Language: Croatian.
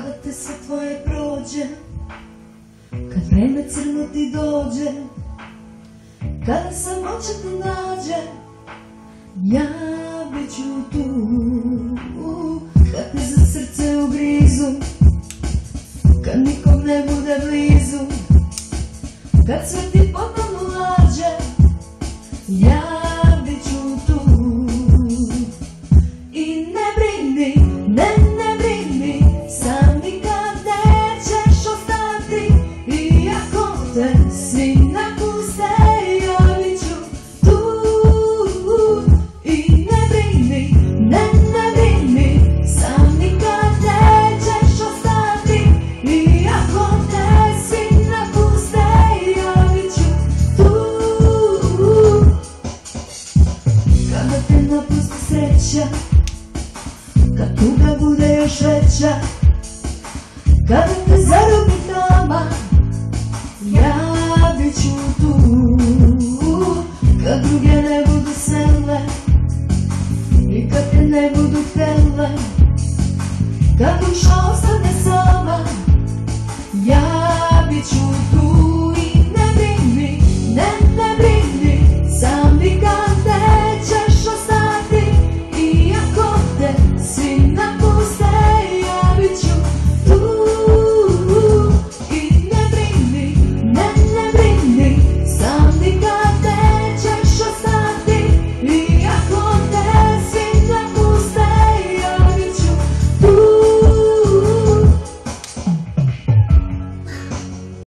Kada te sve tvoje prođe, kad vreme crno ti dođe, kada samoća te nađe, ja bit ću tu. Kad te za srce ugrizu, kad nikom ne bude blizu, kad sve ti potpuno lađe, ja bit ću tu. I ne brini, ne brini, sam nikad nećeš ostati. Iako te svi napuste, ja bit ću tu. I ne brini, ne brini, sam nikad nećeš ostati. Iako te svi napuste, ja bit ću tu. Kada te napusti sreća, kad tuga bude još veća, kada te zarobi tama, ja bit ću tu. Kad druge ne budu sele i kad te ne budu htele, kad duša ostane sama, ja bit ću tu.